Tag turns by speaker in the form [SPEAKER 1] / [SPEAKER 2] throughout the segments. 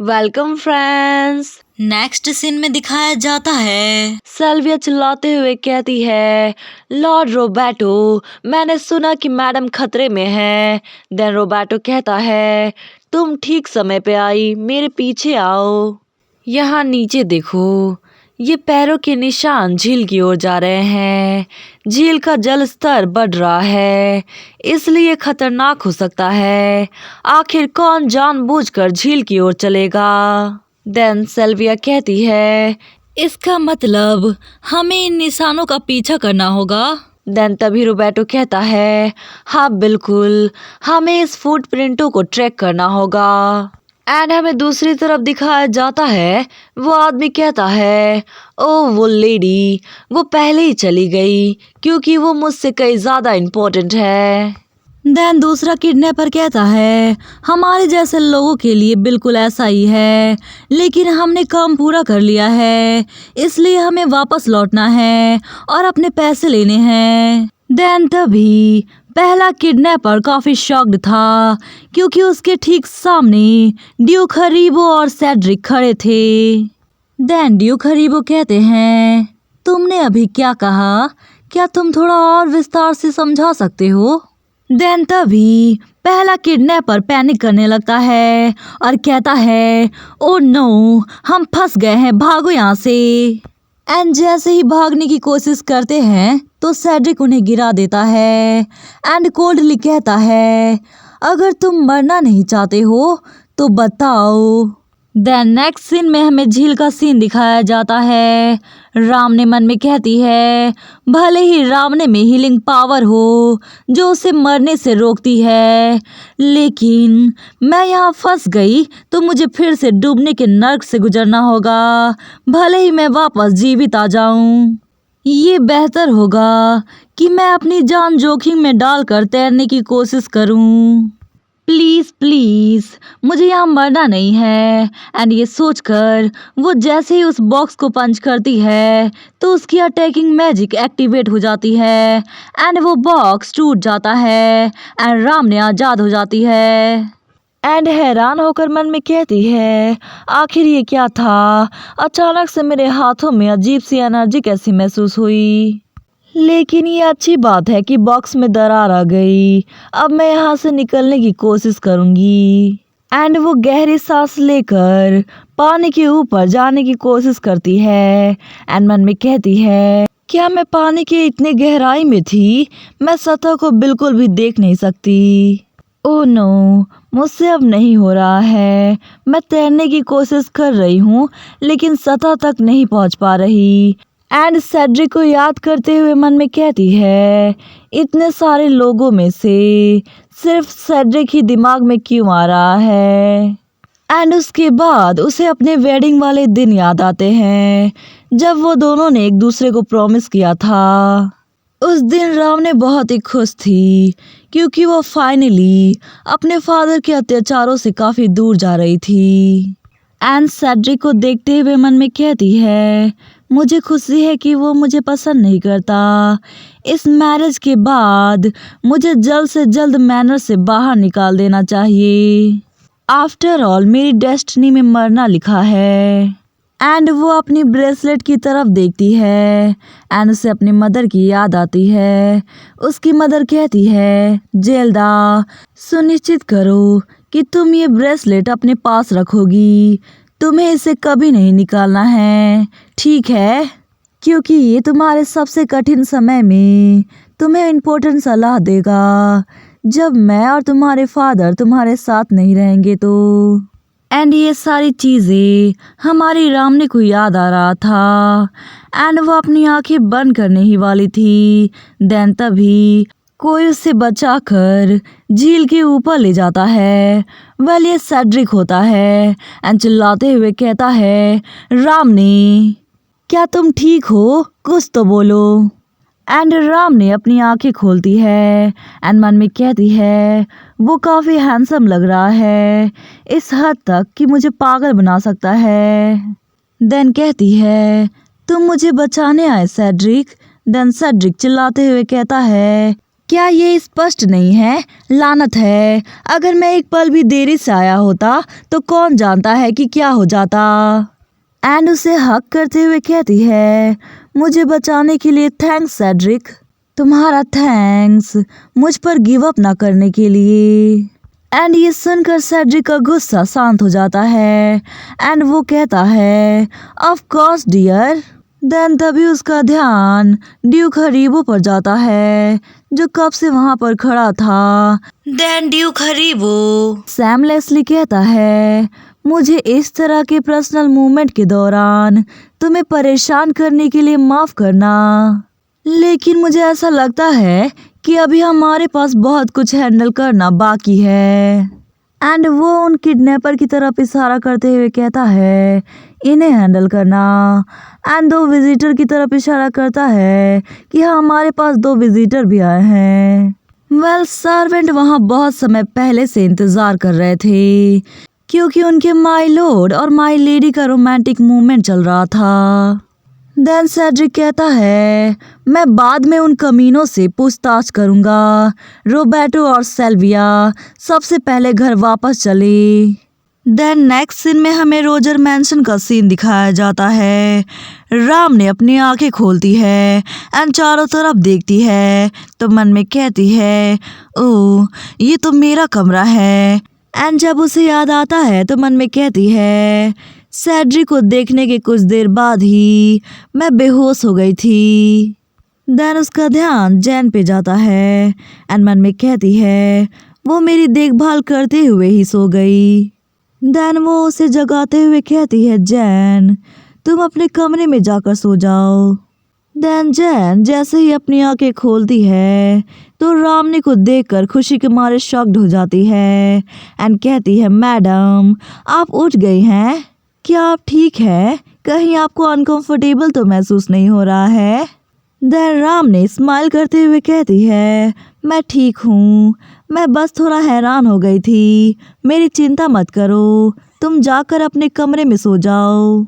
[SPEAKER 1] Welcome friends.
[SPEAKER 2] Next scene में दिखाया जाता है
[SPEAKER 1] सेल्विया चिल्लाते हुए कहती है, लॉर्ड रोबर्टो, मैंने सुना कि मैडम खतरे में है। देन रोबर्टो कहता है, तुम ठीक समय पे आई, मेरे पीछे आओ। यहाँ नीचे देखो, ये पैरों के निशान झील की ओर जा रहे हैं। झील का जल स्तर बढ़ रहा है, इसलिए खतरनाक हो सकता है। आखिर कौन जानबूझकर झील की ओर चलेगा? देन सेल्विया कहती है,
[SPEAKER 2] इसका मतलब हमें इन निशानों का पीछा करना होगा।
[SPEAKER 1] देन तभी रोबर्टो कहता है, हाँ बिल्कुल, हमें इस फुटप्रिंटों को ट्रैक करना होगा। एंड हमें दूसरी तरफ दिखाया जाता है, वो आदमी कहता है, ओ वो लेडी, वो पहले ही चली गई क्योंकि वो मुझसे कहीं ज्यादा इम्पोर्टेंट है।
[SPEAKER 2] देन दूसरा किडनैपर कहता है, हमारे जैसे लोगों के लिए बिल्कुल ऐसा ही है, लेकिन हमने काम पूरा कर लिया है, इसलिए हमें वापस लौटना है और अपने पैसे लेने हैं। देन तभी पहला किडनैपर काफी शॉक्ड था क्योंकि उसके ठीक सामने ड्यूक हरीबो और सेड्रिक खड़े थे। देन ड्यूक हरीबो कहते हैं, तुमने अभी क्या कहा? क्या तुम थोड़ा और विस्तार से समझा सकते हो? देन तभी पहला किडनैपर पैनिक करने लगता है और कहता है, ओ नो, हम फंस गए हैं, भागो यहाँ से। एंड जैसे ही भागने की कोशिश करते हैं तो सेड्रिक उन्हें गिरा देता है एंड कोल्डली कहता है, अगर तुम मरना नहीं चाहते हो तो बताओ। देन नेक्स्ट सीन में हमें झील का सीन दिखाया जाता है। राम ने मन में कहती है, भले ही रावणे में हीलिंग पावर हो जो उसे मरने से रोकती है, लेकिन मैं यहाँ फंस गई तो मुझे फिर से डूबने के नर्क से गुजरना होगा, भले ही मैं वापस जीवित आ जाऊं। ये बेहतर होगा कि मैं अपनी जान जोखिम में डालकर तैरने की कोशिश करूं। प्लीज़ प्लीज़, मुझे यहाँ मरना नहीं है। एंड ये सोचकर वो जैसे ही उस बॉक्स को पंच करती है तो उसकी अटैकिंग मैजिक एक्टिवेट हो जाती है एंड वो बॉक्स टूट जाता है एंड राम ने आज़ाद हो जाती है।
[SPEAKER 1] एंड हैरान होकर मन में कहती है, आखिर ये क्या था? अचानक से मेरे हाथों में अजीब सी एनर्जी कैसी महसूस हुई। लेकिन ये अच्छी बात है कि बॉक्स में दरार आ गई। अब मैं यहाँ से निकलने की कोशिश करूँगी। एंड वो गहरी सांस लेकर पानी के ऊपर जाने की कोशिश करती है एंड मन में कहती है, क्या मैं पानी की इतनी गहराई में थी? मैं सतह को बिल्कुल भी देख नहीं सकती। ओह नो, मुझसे अब नहीं हो रहा है। मैं तैरने की कोशिश कर रही हूँ लेकिन सतह तक नहीं पहुँच पा रही। एंड सेड्रिक को याद करते हुए मन में कहती है, इतने सारे लोगों में से सिर्फ सेड्रिक ही दिमाग में क्यों आ रहा है? एंड उसके बाद उसे अपने वेडिंग वाले दिन याद आते हैं जब वो दोनों ने एक दूसरे को प्रॉमिस किया था। उस दिन रावणे बहुत ही खुश थी क्योंकि वो फाइनली अपने फादर के अत्याचारों से काफी दूर जा रही थी। एंड सेड्रिक को देखते हुए मन में कहती है, मुझे खुशी है कि वो मुझे पसंद नहीं करता। इस मैरिज के बाद मुझे जल्द से जल्द मैनर से बाहर निकाल देना चाहिए। आफ्टर ऑल मेरी डेस्टिनी में मरना लिखा है। एंड वो अपनी ब्रेसलेट की तरफ देखती है एंड उसे अपनी मदर की याद आती है। उसकी मदर कहती है, जेल्दा, सुनिश्चित करो कि तुम ये ब्रेसलेट अपने पास रखोगी। तुम्हें इसे कभी नहीं निकालना है, ठीक है? क्योंकि ये तुम्हारे सबसे कठिन समय में तुम्हें इम्पोर्टेंट सलाह देगा जब मैं और तुम्हारे फादर तुम्हारे साथ नहीं रहेंगे तो। एंड ये सारी चीज़ें हमारी रामने को याद आ रहा था एंड वो अपनी आंखें बंद करने ही वाली थी। देन तभी कोई उसे बचाकर झील के ऊपर ले जाता है। वेल ये सेड्रिक होता है एंड चिल्लाते हुए कहता है, रामने, क्या तुम ठीक हो? कुछ तो बोलो। एंड राम ने अपनी आंखें खोलती है एंड मन में कहती है, वो काफ़ी हैंडसम लग रहा है, इस हद तक कि मुझे पागल बना सकता है। देन कहती है, तुम मुझे बचाने आए सेड्रिक? देन सेड्रिक चिल्लाते हुए कहता है, क्या ये स्पष्ट नहीं है? लानत है, अगर मैं एक पल भी देरी से आया होता तो कौन जानता है कि क्या हो जाता। एंड उसे हक करते हुए कहती है, मुझे बचाने के लिए थैंक्स सेड्रिक। तुम्हारा थैंक्स मुझ पर गिव अप ना करने के लिए। एंड ये सुनकर सेड्रिक का गुस्सा शांत हो जाता है एंड वो कहता है, ऑफ कोर्स डियर। देन तभी उसका ध्यान ड्यूक हरीबो पर जाता है जो कब से वहां पर खड़ा था।
[SPEAKER 2] Then Duke Haribo
[SPEAKER 1] Sam Leslie कहता है, मुझे इस तरह के पर्सनल मूवमेंट के दौरान तुम्हें परेशान करने के लिए माफ करना, लेकिन मुझे ऐसा लगता है कि अभी हमारे पास बहुत कुछ हैंडल करना बाकी है। एंड वो उन किडनैपर की तरफ इशारा करते हुए कहता है, इन्हें हैंडल करना। एंड 2 विजिटर की तरफ इशारा करता है कि हाँ, हमारे पास 2 विजिटर भी आए हैं। वेल, सर्वेंट वहाँ बहुत समय पहले से इंतजार कर रहे थे क्योंकि उनके माय लॉर्ड और माय लेडी का रोमांटिक मूवमेंट चल रहा था। देन सेड्रिक कहता है, मैं बाद में उन कमीनों से पूछताछ करूंगा। रोबर्टो और सेल्विया सबसे पहले घर वापस चले। देन नेक्स्ट सीन में हमें रोजर मैंशन का सीन दिखाया जाता है। राम ने अपनी आंखें खोलती है एंड चारों तरफ देखती है तो मन में कहती है, ओह ये तो मेरा कमरा है। एंड जब उसे याद आता है तो मन में कहती है, सेड्रिक को देखने के कुछ देर बाद ही मैं बेहोश हो गई थी। देन उसका ध्यान जैन पे जाता है एंड मन में कहती है, वो मेरी देखभाल करते हुए ही सो गई। देन वो उसे जगाते हुए कहती है, जैन तुम अपने कमरे में जाकर सो जाओ। देन जैन जैसे ही अपनी आंखें खोलती है तो रामनी को देखकर खुशी के मारे शॉक्ड हो जाती है एंड कहती है, मैडम आप उठ गई हैं, क्या आप ठीक है? कहीं आपको अनकंफर्टेबल तो महसूस नहीं हो रहा है? देन राम ने स्माइल करते हुए कहती है, मैं ठीक हूँ, मैं बस थोड़ा हैरान हो गई थी। मेरी चिंता मत करो, तुम जाकर अपने कमरे में सो जाओ।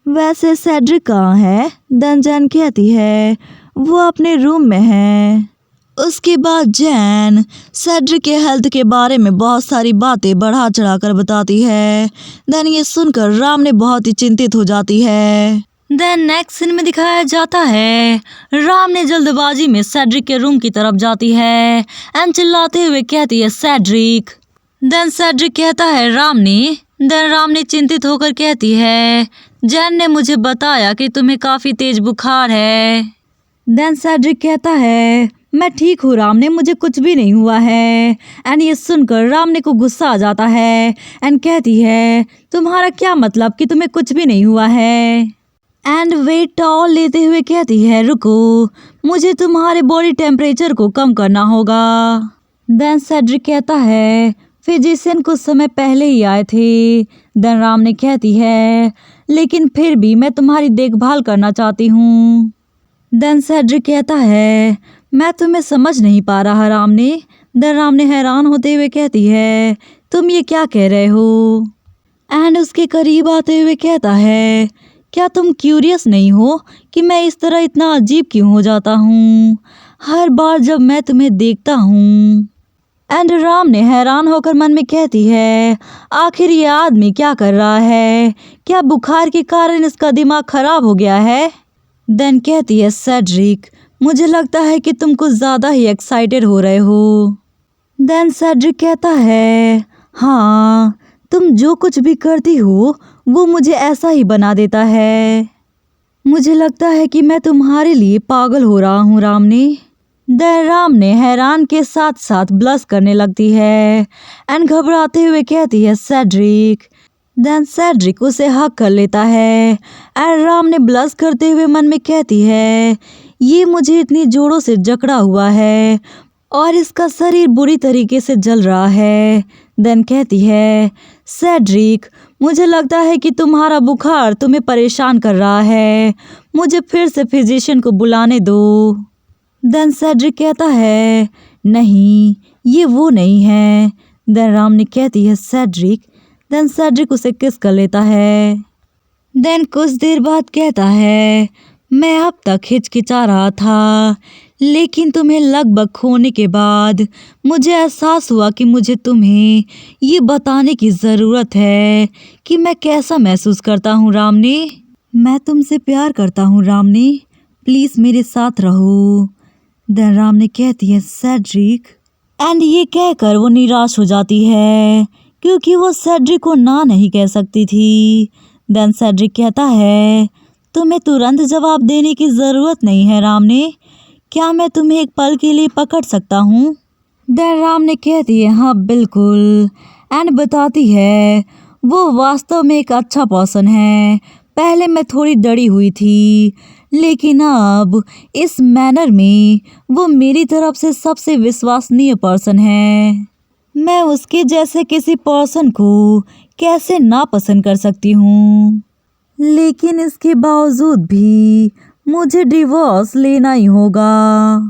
[SPEAKER 1] वैसे सेड्रिक कहाँ है? देन जैन कहती है, वो अपने रूम में है। उसके बाद जैन सेड्रिक के हेल्थ के बारे में बहुत सारी बातें बढ़ा चढ़ा कर बताती है। देन ये सुनकर राम ने बहुत ही चिंतित हो जाती है।
[SPEAKER 2] देन नेक्स्ट सीन में दिखाया जाता है, राम ने जल्दबाजी में सेड्रिक के रूम की तरफ जाती है एंड चिल्लाते हुए कहती है, सेड्रिक। देन सेड्रिक कहता है, रामनी। देन रामनी चिंतित होकर कहती है, जैन ने मुझे बताया कि तुम्हें काफी तेज बुखार है।
[SPEAKER 1] देन सेड्रिक कहता है, मैं ठीक हूँ रामने, मुझे कुछ भी नहीं हुआ है। एंड ये सुनकर रामने को गुस्सा आ जाता है एंड कहती है, तुम्हारा क्या मतलब कि तुम्हें कुछ भी नहीं हुआ है? एंड वेट टॉल लेते हुए कहती है, रुको, मुझे तुम्हारे बॉडी टेम्परेचर को कम करना होगा। देन सेड्रिक कहता है, फिजिशियन कुछ समय पहले ही आए थे। देन रामने कहती है, लेकिन फिर भी मैं तुम्हारी देखभाल करना चाहती हूँ। देन सेड्रिक कहता है, मैं तुम्हें समझ नहीं पा रहा रामने। देन रामने हैरान होते हुए कहती है, तुम ये क्या कह रहे हो? एंड उसके करीब आते हुए कहता है, क्या तुम क्यूरियस नहीं हो कि मैं इस तरह इतना अजीब क्यों हो जाता हूँ हर बार जब मैं तुम्हें देखता हूँ? एंड राम ने हैरान होकर मन में कहती है, आखिर ये आदमी क्या कर रहा है? क्या बुखार के कारण इसका दिमाग खराब हो गया है? देन कहती है, सेड्रिक मुझे लगता है कि तुम कुछ ज़्यादा ही एक्साइटेड हो रहे हो। देन सेड्रिक कहता है, हाँ, तुम जो कुछ भी करती हो वो मुझे ऐसा ही बना देता है। मुझे लगता है कि मैं तुम्हारे लिए पागल हो रहा हूँ रामनी। देन राम ने हैरान के साथ साथ ब्लश करने लगती है एंड घबराते हुए कहती है, सेड्रिक। देन सेड्रिक उसे हक कर लेता है एंड राम ने ब्लश करते हुए मन में कहती है, ये मुझे इतनी जोरों से जकड़ा हुआ है और इसका शरीर बुरी तरीके से जल रहा है। देन कहती है, सेड्रिक मुझे लगता है कि तुम्हारा बुखार तुम्हें परेशान कर रहा है, मुझे फिर से फिजिशियन को बुलाने दो। देन सेड्रिक कहता है, नहीं ये वो नहीं है। देन राम ने कहती है, सेड्रिक। देन सेड्रिक उसे किस कर लेता है। देन कुछ देर बाद कहता है, मैं अब तक हिचकिचा रहा था
[SPEAKER 2] लेकिन तुम्हें लगभग खोने के बाद मुझे एहसास हुआ कि मुझे तुम्हें ये बताने की ज़रूरत है कि मैं कैसा महसूस करता हूँ रामनी। मैं तुमसे प्यार करता हूँ रामनी, प्लीज़ मेरे साथ रहो। देन रामनी कहती है सेड्रिक, एंड ये कहकर वो निराश हो जाती है क्योंकि वो सेड्रिक को ना नहीं कह सकती थी। देन सेड्रिक कहता है तुम्हें तुरंत जवाब देने की ज़रूरत नहीं है रामनी, क्या मैं तुम्हें एक पल के लिए पकड़ सकता हूँ? देन रामनी कहती है हाँ बिल्कुल, एंड बताती है वो वास्तव में एक अच्छा पर्सन है। पहले मैं थोड़ी डरी हुई थी, लेकिन अब इस मैनर में वो मेरी तरफ से सबसे विश्वसनीय पर्सन है। मैं उसके जैसे किसी पर्सन को कैसे नापसंद कर सकती हूँ, लेकिन इसके बावजूद भी मुझे डिवोर्स लेना ही होगा।